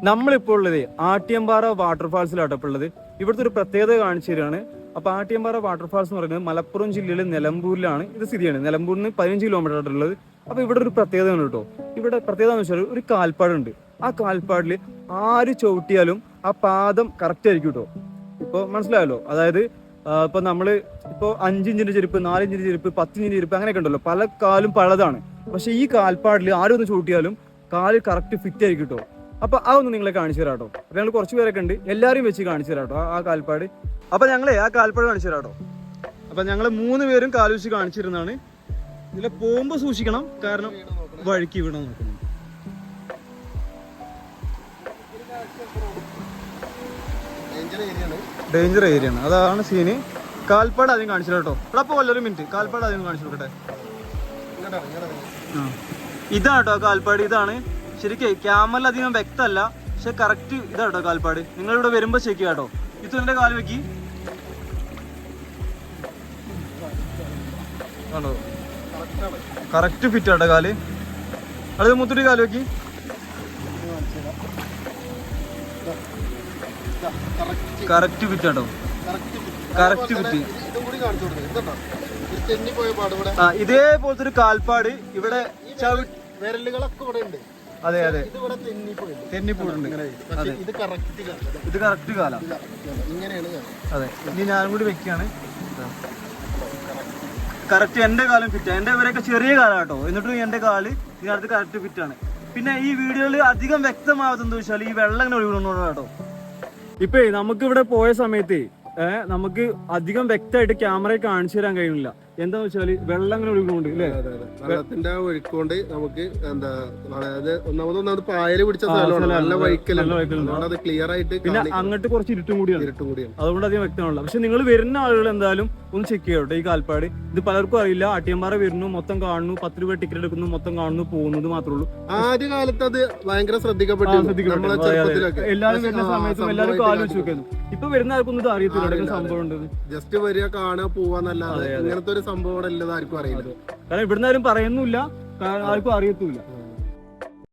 നമ്മളിപ്പോൾ ഉള്ളത് ആട്ടിയമ്പാറ വാട്ടർഫാൾസിലാട്ടോ ഇപ്പോൾ ഉള്ളത്. ഇവിടുത്തെ ഒരു പ്രത്യേകത കാണിച്ചു തരികയാണ്. അപ്പൊ ആട്ടിയമ്പാറ വാട്ടർഫാൾസ് എന്ന് പറയുന്നത് മലപ്പുറം ജില്ലയിലെ നിലമ്പൂരിലാണ് ഇത് സ്ഥിതിയാണ്. നിലമ്പൂരിൽ നിന്ന് 15 കിലോമീറ്റർ ആയിട്ടുള്ളത്. അപ്പൊ ഇവിടെ ഒരു പ്രത്യേകതയാണ് കേട്ടോ. ഇവിടെ പ്രത്യേകത എന്ന് വെച്ചാൽ ഒരു കാൽപ്പാടുണ്ട്. ആ കാൽപ്പാടിൽ ആര് ചവിട്ടിയാലും ആ പാദം കറക്റ്റ് ആയിരിക്കും കേട്ടോ. ഇപ്പൊ മനസ്സിലായല്ലോ. അതായത് ഇപ്പൊ നമ്മള് ഇപ്പൊ 5 ഇഞ്ചിന്റെ ചെരുപ്പ്, 4 ഇഞ്ചിന്റെ ചെരുപ്പ്, 10 ഇഞ്ചിന്റെ ചെരുപ്പ് അങ്ങനെയൊക്കെ ഉണ്ടല്ലോ. പല കാലും പലതാണ്. പക്ഷെ ഈ കാൽപ്പാടിൽ ആരും ഒന്ന് ചവിട്ടിയാലും കാല് കറക്റ്റ് ഫിറ്റ് ആയിരിക്കും കേട്ടോ. അപ്പൊ അതൊന്ന് നിങ്ങളെ കാണിച്ചു തരാം കേട്ടോ. അപ്പൊ ഞങ്ങൾ കുറച്ച് പേരൊക്കെ ഉണ്ട്, എല്ലാവരും വെച്ച് കാണിച്ചു തരാം കേട്ടോ ആ കാൽപ്പാട്. അപ്പൊ ഞങ്ങളെ ആ കാൽപ്പാട് കാണിച്ചു തരാം കേട്ടോ. അപ്പൊ ഞങ്ങള് 3 പേരും കാല് വെച്ച് കാണിച്ചിരുന്നാണ്. ഇതിലെ പോകുമ്പോ സൂക്ഷിക്കണം, കാരണം വഴിക്ക് വീണ നോക്കണം. ഡേഞ്ചർ ഏരിയ ആണ്, അതാണ് സീന്. കാൽപ്പാട് ആദ്യം കാണിച്ചു കേട്ടോ. ഇവിടെ അപ്പൊ വല്ലൊരു മിനിറ്റ് കാൽപ്പാട് ആദ്യം കാണിച്ചു കൊടുക്കട്ടെ. ഇതാണ് കേട്ടോ കാൽപ്പാട്. ഇതാണ് ശരിക്കും ക്യാമറയിൽ അധികം വ്യക്തമല്ല, പക്ഷെ കറക്റ്റ് ഇതാ കേട്ടോ കാൽപ്പാട്. നിങ്ങൾ ഇവിടെ വരുമ്പോ ചെക്ക് ചെയ്യാം കേട്ടോ. ഇത് എന്റെ കാല് വെക്കി ആണോ, കറക്റ്റ് ഫിറ്റ് ആട്ടോ കാല്. അത് മുത്തൂരി കാല് വെക്കി. കറക്റ്റ് ഫിറ്റ് ആട്ടോ, കറക്റ്റ് ഫിറ്റ്. ഇതേപോലത്തെ ഒരു കാൽപ്പാട് ഇവിടെ വിരലുകളൊക്കെ ഇവിടെ ഉണ്ട്. അതെ അതെ, തെന്നിപ്പോയിട്ടുണ്ട്. ഇത് കറക്റ്റ് കാലാ. അതെ, ഇനി ഞാനും കൂടി വെക്കാണ്. കറക്റ്റ് എന്റെ കാലം ഫിറ്റാണ്. എന്റെ ഇവരൊക്കെ ചെറിയ കാലം കേട്ടോ, എന്നിട്ടും എന്റെ കാല് ഇതിനകത്ത് കറക്റ്റ് ഫിറ്റാണ്. പിന്നെ ഈ വീഡിയോയിൽ അധികം വ്യക്തമാവതെന്ന് വെച്ചാൽ ഈ വെള്ളം ഇങ്ങനെ ഒഴുകുന്നുണ്ടോ കേട്ടോ. ഇപ്പൊ നമുക്ക് ഇവിടെ പോയ സമയത്ത് നമുക്ക് അധികം വ്യക്തമായിട്ട് ക്യാമറയിൽ കാണിച്ചു തരാൻ കഴിയുന്നില്ല. എന്താന്ന് വെച്ചാല് വെള്ളം ഇങ്ങനെ ഒഴുകുന്നുണ്ട് അല്ലേ. വെള്ളത്തിന്റെ ഒഴുക്കൊണ്ട് നമുക്ക് എന്താ ഒന്നാമത് പായല് പിടിച്ച നല്ല വഴിക്കലുണ്ട്, ക്ലിയർ ആയിട്ട്. പിന്നെ അങ്ങോട്ട് കുറച്ച് ഇരുട്ടും കൂടിയാണ്, അതുകൊണ്ട് അധികം വ്യക്തമല്ല. പക്ഷെ നിങ്ങൾ വരുന്ന ആളുകൾ എന്തായാലും ഒന്ന് ചെക്ക് ചെയ്യട്ടോ ഈ കാൽപ്പാട്. ഇത് പലർക്കും അറിയില്ല. ആട്ടിയമ്പാറ വരുന്നു, മൊത്തം കാണുന്നു, 10 രൂപ ടിക്കറ്റ് എടുക്കുന്നു, മൊത്തം കാണുന്നു, പോകുന്നത് മാത്രമേ ഉള്ളൂ. ആദ്യ കാലത്ത് അത് ഭയങ്കര ശ്രദ്ധിക്കപ്പെട്ടു. എല്ലാവരും വരുന്ന സമയത്തും എല്ലാവരും ആലോചിച്ച് നോക്കുന്നു. ഇപ്പൊ വരുന്ന ആർക്കൊന്നും ഇത് അറിയത്തില്ല സംഭവം ഉണ്ട്. ജസ്റ്റ് വരിക, കാണുക, പോവാന്നല്ലാതെ ഇങ്ങനത്തെ ഒരു സംഭവം ആർക്കും അറിയില്ല. കാരണം ഇവിടുന്ന് ആരും പറയുന്നില്ല, ആർക്കും അറിയത്തുമില്ല.